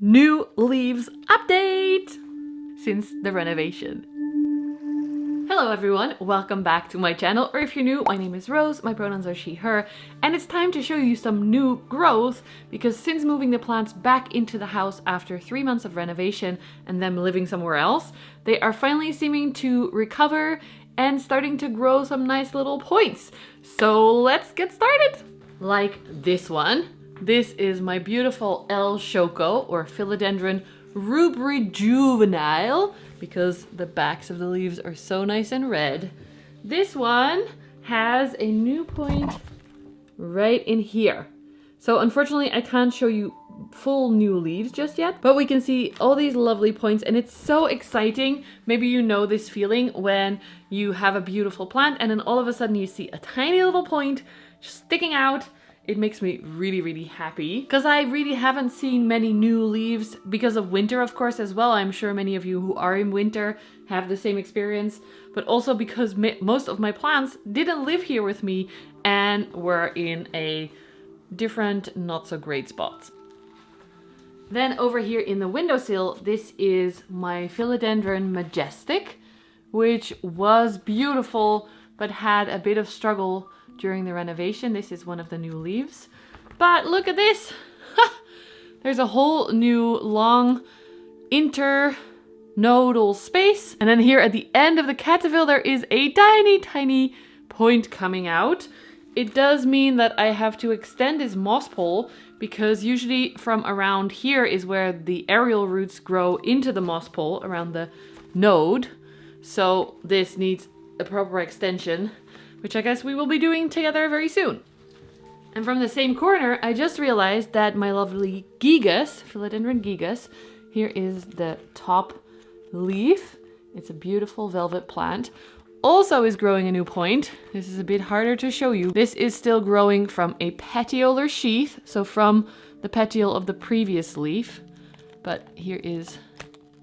New leaves update since the renovation. Hello everyone, welcome back to my channel, or if you're new, my name is Rose, my pronouns are she, her, and it's time to show you some new growth because since moving the plants back into the house after 3 months of renovation and them living somewhere else, they are finally seeming to recover and starting to grow some nice little points. So let's get started. Like this one. This is my beautiful El Choco or Philodendron rubri juvenile because the backs of the leaves are so nice and red. This one has a new point right in here. So unfortunately I can't show you full new leaves just yet, but we can see all these lovely points and it's so exciting. Maybe you know this feeling when you have a beautiful plant and then all of a sudden you see a tiny little point just sticking out. It makes me really, really happy because I really haven't seen many new leaves because of winter, of course, as well. I'm sure many of you who are in winter have the same experience, but also because most of my plants didn't live here with me and were in a different, not so great spot. Then over here in the windowsill, this is my Philodendron Majestic, which was beautiful, but had a bit of struggle during the renovation. This is one of the new leaves. But look at this! There's a whole new long internodal space. And then here at the end of the caterpillar, there is a tiny, tiny point coming out. It does mean that I have to extend this moss pole because usually from around here is where the aerial roots grow into the moss pole around the node. So this needs a proper extension, which I guess we will be doing together very soon. And from the same corner, I just realized that my lovely gigas, Philodendron gigas, here is the top leaf. It's a beautiful velvet plant. Also is growing a new point. This is a bit harder to show you. This is still growing from a petiolar sheath, so from the petiole of the previous leaf. But here is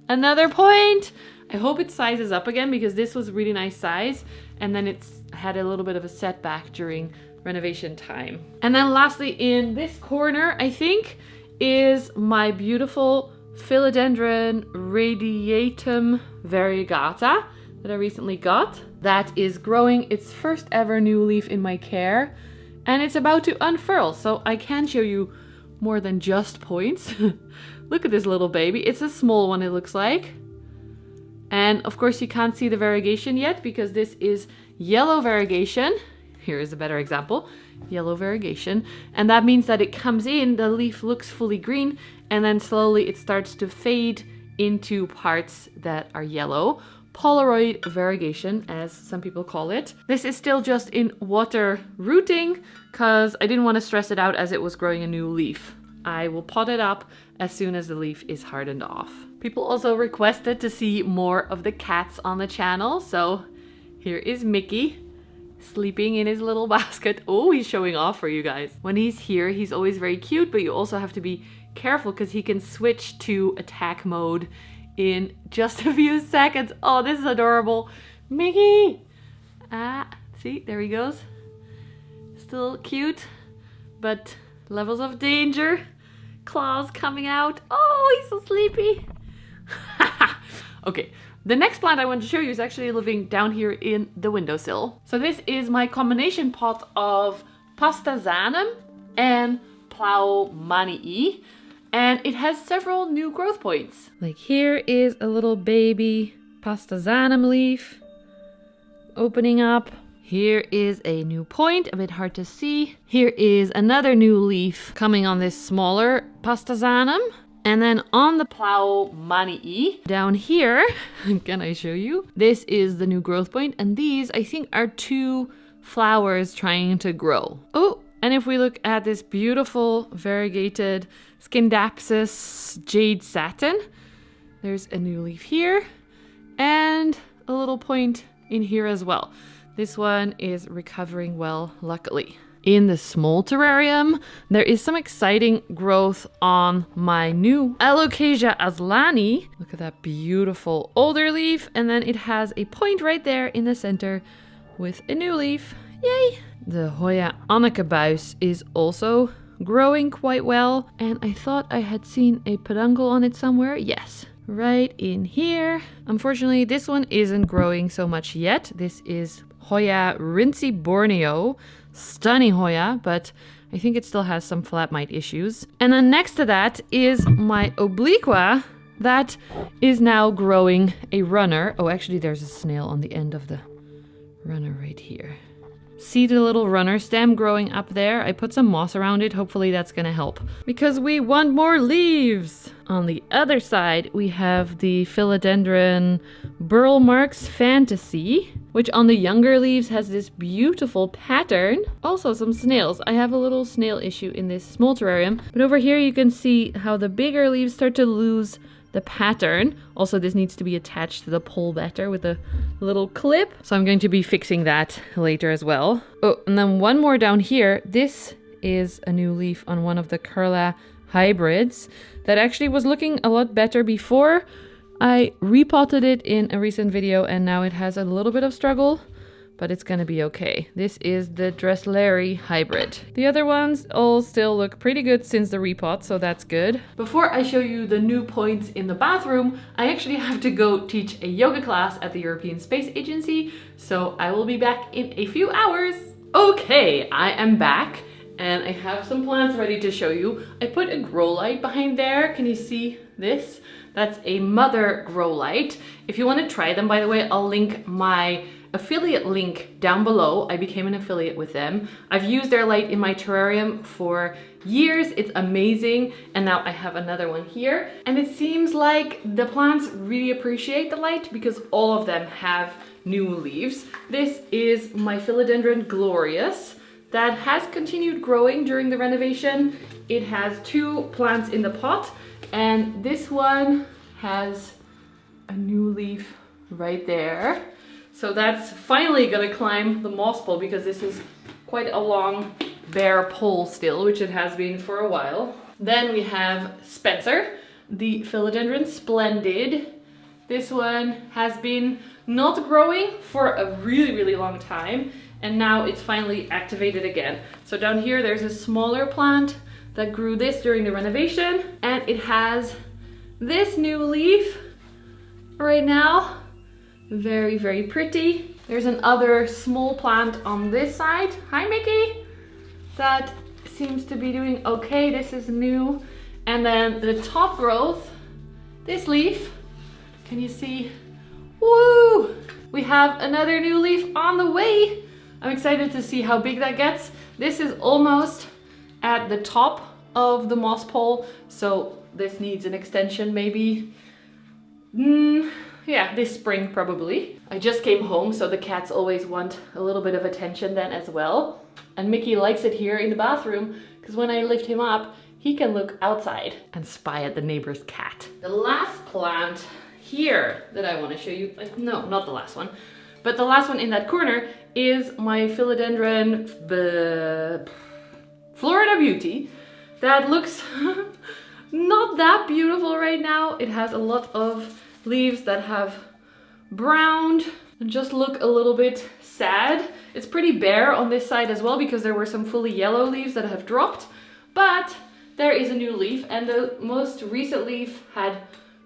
another point. I hope it sizes up again because this was really nice size and then it's had a little bit of a setback during renovation time. And then lastly in this corner, I think, is my beautiful Philodendron radiatum variegata that I recently got. That is growing its first ever new leaf in my care and it's about to unfurl, so I can show you more than just points. Look at this little baby. It's a small one, it looks like. And of course you can't see the variegation yet because this is yellow variegation. Here is a better example, yellow variegation. And that means that it comes in, the leaf looks fully green, and then slowly it starts to fade into parts that are yellow. Polaroid variegation, as some people call it. This is still just in water rooting because I didn't want to stress it out as it was growing a new leaf. I will pot it up as soon as the leaf is hardened off. People also requested to see more of the cats on the channel, so here is Mickey sleeping in his little basket. Oh, he's showing off for you guys. When he's here, he's always very cute, but you also have to be careful because he can switch to attack mode in just a few seconds. Oh, this is adorable. Mickey! Ah, see, there he goes. Still cute, but levels of danger. Claws coming out. Oh, he's so sleepy. Okay, the next plant I want to show you is actually living down here in the windowsill. So this is my combination pot of Pastazanum and Plaumanii, and it has several new growth points. Like here is a little baby Pastazanum leaf opening up. Here is a new point, a bit hard to see. Here is another new leaf coming on this smaller Pastazanum. And then on the Plaumanii, down here, can I show you? This is the new growth point, and these, I think, are 2 flowers trying to grow. Oh, and if we look at this beautiful variegated Scindapsus jade satin, there's a new leaf here, and a little point in here as well. This one is recovering well, luckily. In the small terrarium, there is some exciting growth on my new Alocasia aslani. Look at that beautiful older leaf. And then it has a point right there in the center with a new leaf. Yay! The Hoya Anneke buis is also growing quite well. And I thought I had seen a peduncle on it somewhere. Yes, right in here. Unfortunately, this one isn't growing so much yet. This is Hoya Rinsey Borneo. Stunning Hoya, but I think it still has some flat mite issues. And then next to that is my obliqua that is now growing a runner. Oh, actually there's a snail on the end of the runner right here. See the little runner stem growing up there? I put some moss around it. Hopefully that's gonna help because we want more leaves. On the other side, we have the Philodendron Burl Marks Fantasy, which on the younger leaves has this beautiful pattern. Also some snails. I have a little snail issue in this small terrarium, but over here you can see how the bigger leaves start to lose the pattern. Also, this needs to be attached to the pole better with a little clip. So I'm going to be fixing that later as well. Oh, and then one more down here. This is a new leaf on one of the Curla hybrids that actually was looking a lot better before. I repotted it in a recent video and now it has a little bit of struggle, but it's gonna be okay. This is the Dressleri hybrid. The other ones all still look pretty good since the repot, so that's good. Before I show you the new points in the bathroom, I actually have to go teach a yoga class at the European Space Agency, so I will be back in a few hours. Okay, I am back and I have some plants ready to show you. I put a grow light behind there. Can you see this? That's a mother grow light. If you want to try them, by the way, I'll link my affiliate link down below. I became an affiliate with them. I've used their light in my terrarium for years. It's amazing. And now I have another one here. And it seems like the plants really appreciate the light because all of them have new leaves. This is my Philodendron Glorious that has continued growing during the renovation. It has 2 plants in the pot and this one has a new leaf right there. So that's finally gonna climb the moss pole because this is quite a long bare pole still, which it has been for a while. Then we have Spencer, the Philodendron Splendid. This one has been not growing for a really long time and now it's finally activated again. So down here there's a smaller plant that grew this during the renovation and it has this new leaf right now. Very pretty. There's another small plant on this side. Hi Mickey! That seems to be doing okay. This is new. And then the top growth, this leaf, can you see? Woo! We have another new leaf on the way. I'm excited to see how big that gets. This is almost at the top of the moss pole, so this needs an extension maybe. Yeah, this spring probably. I just came home, so the cats always want a little bit of attention then as well. And Mickey likes it here in the bathroom because when I lift him up, he can look outside and spy at the neighbor's cat. The last plant here that I want to show you, no, not the last one, but the last one in that corner is my Philodendron Florida Beauty that looks not that beautiful right now. It has a lot of leaves that have browned and just look a little bit sad. It's pretty bare on this side as well because there were some fully yellow leaves that have dropped, but there is a new leaf and the most recent leaf had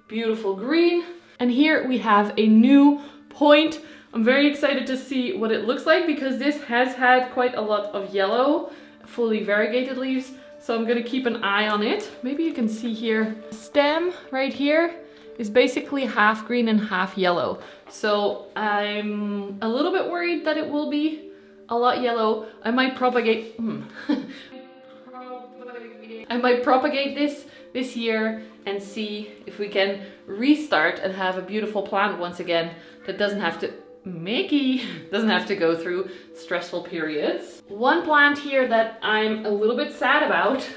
beautiful green. And here we have a new point. I'm very excited to see what it looks like because this has had quite a lot of yellow, fully variegated leaves. So I'm gonna keep an eye on it. Maybe you can see here, the stem right here is basically half green and half yellow. So I'm a little bit worried that it will be a lot yellow. I might propagate, I might propagate this year and see if we can restart and have a beautiful plant once again that doesn't have to, Mickey, doesn't have to go through stressful periods. One plant here that I'm a little bit sad about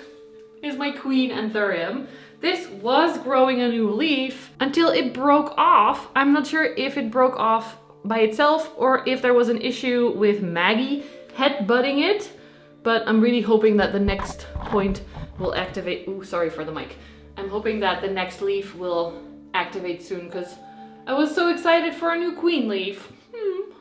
is my Queen Anthurium. This was growing a new leaf until it broke off. I'm not sure if it broke off by itself or if there was an issue with Maggie headbutting it, but I'm really hoping that the next point will activate. Ooh, sorry for the mic. I'm hoping that the next leaf will activate soon because I was so excited for a new queen leaf.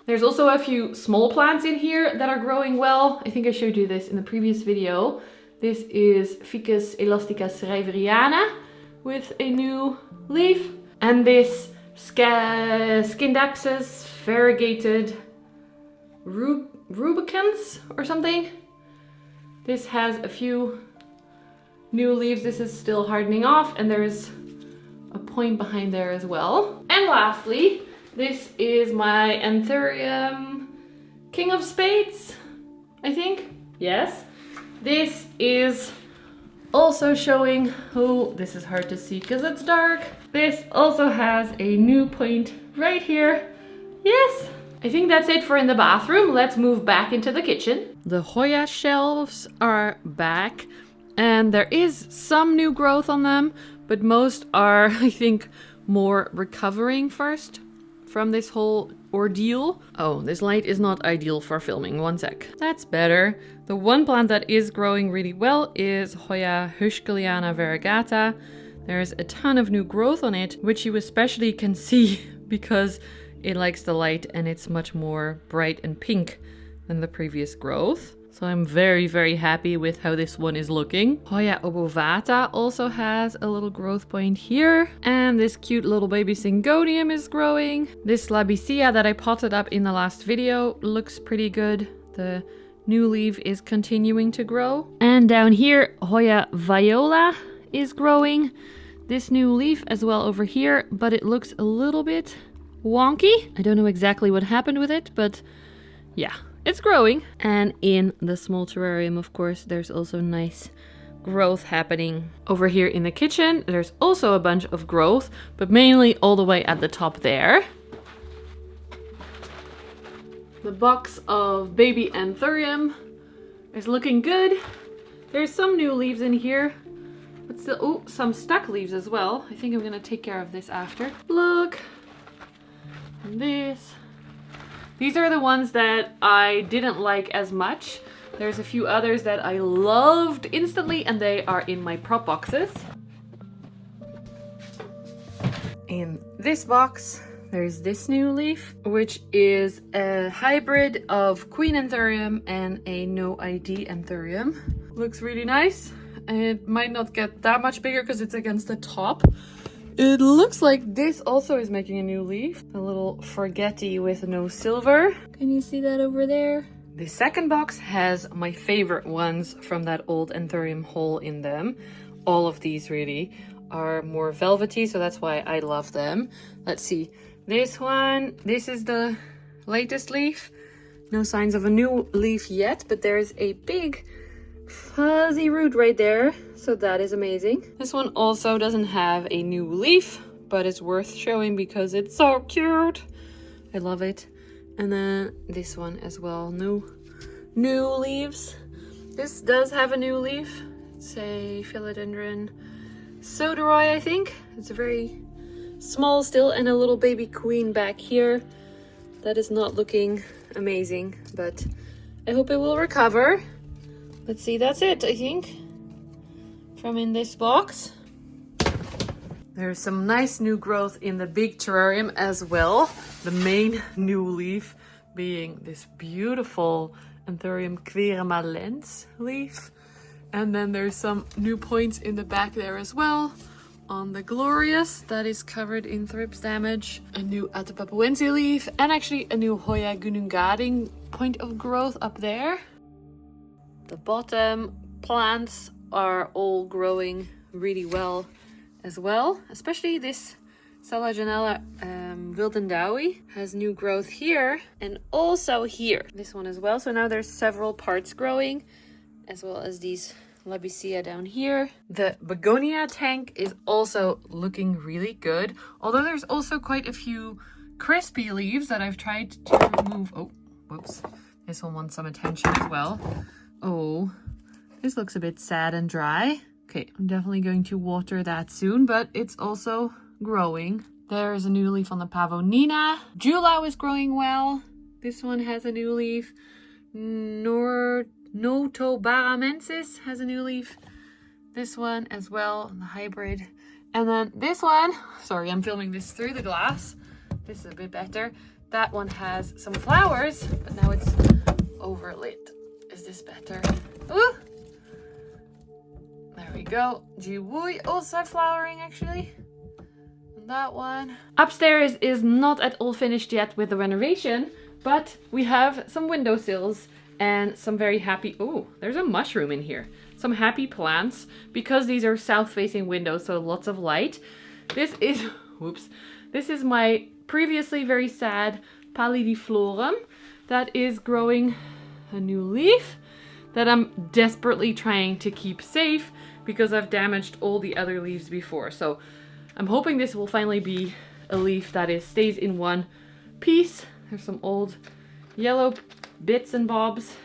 There's also a few small plants in here that are growing well. I think I showed you this in the previous video. This is Ficus elastica schrijveriana with a new leaf. And this Scindapsus variegated rubicans or something. This has a few new leaves. This is still hardening off, and there's a point behind there as well. And lastly, this is my Anthurium King of Spades, I think. Yes. This is also showing, oh, this is hard to see because it's dark. This also has a new point right here. Yes. I think that's it for in the bathroom. Let's move back into the kitchen. The Hoya shelves are back and there is some new growth on them, but most are, I think, more recovering first from this whole ordeal. Oh, this light is not ideal for filming. One sec. That's better. The one plant that is growing really well is Hoya Huisgeliana variegata. There's a ton of new growth on it, which you especially can see because it likes the light and it's much more bright and pink than the previous growth. So I'm very, very happy with how this one is looking. Hoya obovata also has a little growth point here. And this cute little baby Syngonium is growing. This Labicia that I potted up in the last video looks pretty good. The new leaf is continuing to grow. And down here, Hoya viola is growing. This new leaf as well over here, but it looks a little bit wonky. I don't know exactly what happened with it, but yeah. It's growing. And in the small terrarium, of course, there's also nice growth happening. Over here in the kitchen, there's also a bunch of growth, but mainly all the way at the top there. The box of baby Anthurium is looking good. There's some new leaves in here, but still, oh, some stuck leaves as well. I think I'm gonna take care of this after. Look, and this. These are the ones that I didn't like as much. There's a few others that I loved instantly and they are in my prop boxes. In this box, there's this new leaf, which is a hybrid of Queen Anthurium and a No ID Anthurium. Looks really nice. It might not get that much bigger because it's against the top. It looks like this also is making a new leaf. A little forgetty with no silver. Can you see that over there? The second box has my favorite ones from that old Anthurium haul in them. All of these really are more velvety, so that's why I love them. Let's see. This one, this is the latest leaf. No signs of a new leaf yet, but there's a big fuzzy root right there, so that is amazing. This one also doesn't have a new leaf, but it's worth showing because it's so cute. I love it. And then this one as well, new leaves. This does have a new leaf. It's a Philodendron Soderoy, I think. It's a very small still, and a little baby queen back here. That is not looking amazing, but I hope it will recover. Let's see, that's it, I think, from in this box. There's some nice new growth in the big terrarium as well. The main new leaf being this beautiful Anthurium queramalens leaf. And then there's some new points in the back there as well. On the Glorious, that is covered in thrips damage. A new Atapapuense leaf, and actually a new Hoya gunungading point of growth up there. The bottom plants are all growing really well as well. Especially this Salagenella Wildendaui has new growth here and also here. This one as well. So now there's several parts growing, as well as these Labicia down here. The begonia tank is also looking really good, although there's also quite a few crispy leaves that I've tried to remove. Oh, whoops. This one wants some attention as well. Oh, this looks a bit sad and dry. Okay, I'm definitely going to water that soon, but it's also growing. There's a new leaf on the Pavonina. Julau is growing well. This one has a new leaf. Notobaramensis has a new leaf. This one as well, the hybrid. And then this one, sorry, I'm filming this through the glass. This is a bit better. That one has some flowers, but now it's overlit. Is this better? Ooh! There we go. Jiwui also flowering actually. And that one. Upstairs is not at all finished yet with the renovation, but we have some windowsills and some very happy, oh, there's a mushroom in here. Some happy plants because these are south-facing windows, so lots of light. This is, whoops, this is my previously very sad pallidiflorum that is growing a new leaf that I'm desperately trying to keep safe because I've damaged all the other leaves before. So I'm hoping this will finally be a leaf that stays in one piece. There's some old yellow bits and bobs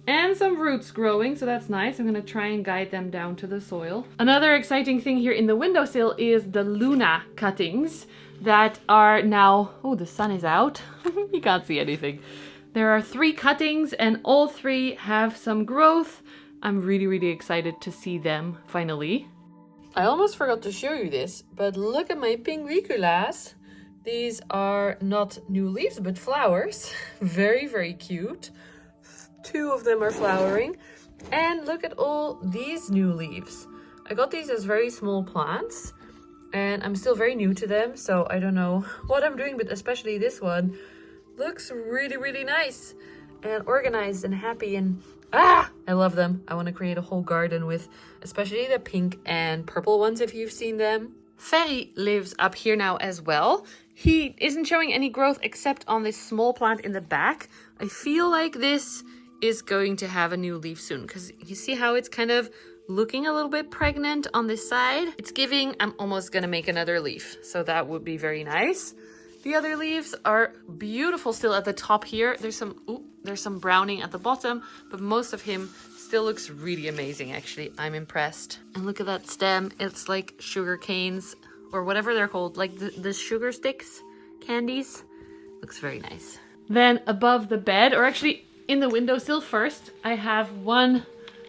and some roots growing, so that's nice. I'm gonna try and guide them down to the soil. Another exciting thing here in the windowsill is the Luna cuttings that are now, oh, the sun is out. You can't see anything. There are 3 cuttings and all 3 have some growth. I'm really excited to see them finally. I almost forgot to show you this, but look at my pinguiculas. These are not new leaves, but flowers. Very cute. 2 of them are flowering. And look at all these new leaves. I got these as very small plants and I'm still very new to them, so I don't know what I'm doing, but especially this one looks really nice and organized and happy, and I love them. I want to create a whole garden with especially the pink and purple ones if you've seen them. Ferry lives up here now as well. He isn't showing any growth except on this small plant in the back. I feel like this is going to have a new leaf soon because you see how it's kind of looking a little bit pregnant on this side. It's giving I'm almost gonna make another leaf, so that would be very nice. The other leaves are beautiful still at the top here. There's some browning at the bottom, but most of him still looks really amazing actually. I'm impressed. And look at that stem. It's like sugar canes or whatever they're called, like the sugar sticks, candies. Looks very nice. Then above the bed, or actually in the windowsill first, I have one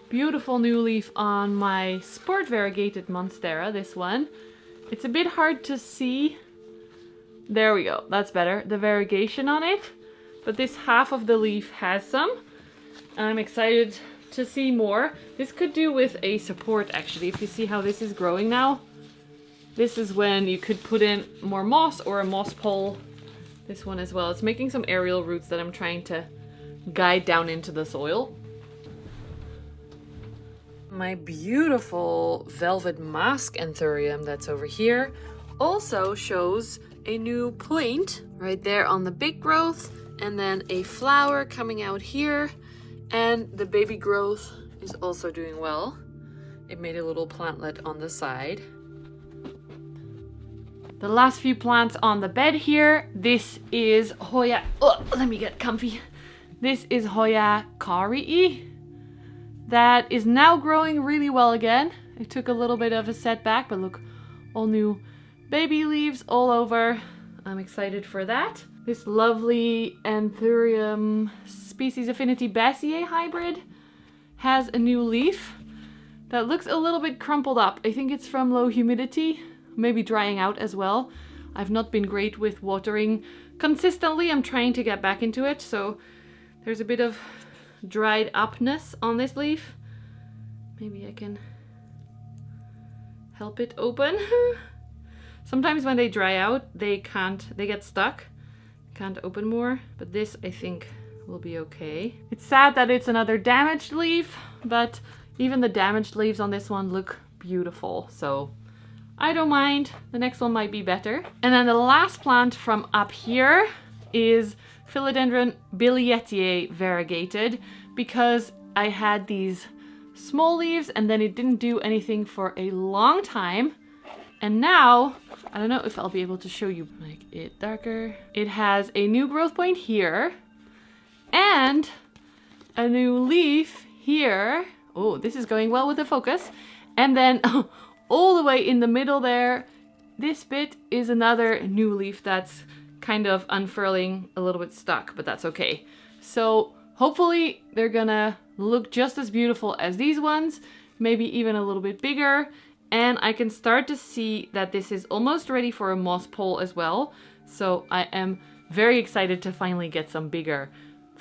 beautiful new leaf on my sport variegated monstera, this one. It's a bit hard to see. There we go, that's better. The variegation on it. But this half of the leaf has some. I'm excited to see more. This could do with a support actually. If you see how this is growing now, this is when you could put in more moss or a moss pole. This one as well. It's making some aerial roots that I'm trying to guide down into the soil. My beautiful velvet mask anthurium that's over here also shows a new point right there on the big growth, and then a flower coming out here, and the baby growth is also doing well. It made a little plantlet on the side. The last few plants on the bed here, this is Hoya, oh, let me get comfy. This is Hoya Karii. That is now growing really well again. It took a little bit of a setback, but look, all new baby leaves all over. I'm excited for that. This lovely Anthurium species affinity Bassier hybrid has a new leaf that looks a little bit crumpled up. I think it's from low humidity, maybe drying out as well. I've not been great with watering consistently. I'm trying to get back into it, so there's a bit of dried upness on this leaf. Maybe I can help it open. Sometimes when they dry out, they get stuck. Can't open more, but this I think will be okay. It's sad that it's another damaged leaf, but even the damaged leaves on this one look beautiful, so I don't mind. The next one might be better. And then the last plant from up here is Philodendron bilietiae variegated, because I had these small leaves and then it didn't do anything for a long time. And now, I don't know if I'll be able to show you, make it darker. It has a new growth point here and a new leaf here. Oh, this is going well with the focus. And then all the way in the middle there, this bit is another new leaf that's kind of unfurling, a little bit stuck, but that's okay. So hopefully they're gonna look just as beautiful as these ones, maybe even a little bit bigger. And I can start to see that this is almost ready for a moss pole as well. So I am very excited to finally get some bigger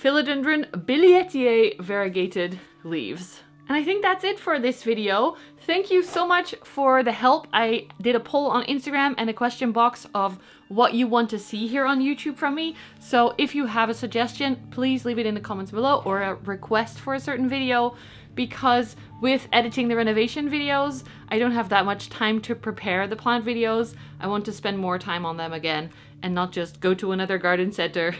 Philodendron bilietiae variegated leaves. And I think that's it for this video. Thank you so much for the help. I did a poll on Instagram and a question box of what you want to see here on YouTube from me. So if you have a suggestion, please leave it in the comments below, or a request for a certain video, because with editing the renovation videos, I don't have that much time to prepare the plant videos. I want to spend more time on them again and not just go to another garden center,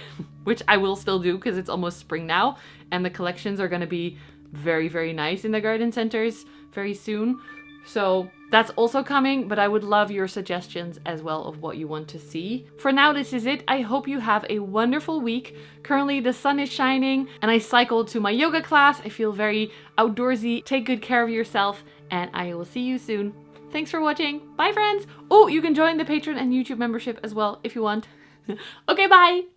which I will still do because it's almost spring now and the collections are going to be very, very nice in the garden centers very soon. So that's also coming, but I would love your suggestions as well of what you want to see. For now, this is it. I hope you have a wonderful week. Currently the sun is shining and I cycled to my yoga class. I feel very outdoorsy. Take good care of yourself and I will see you soon. Thanks for watching. Bye friends. Oh, you can join the Patreon and YouTube membership as well if you want. Okay, bye.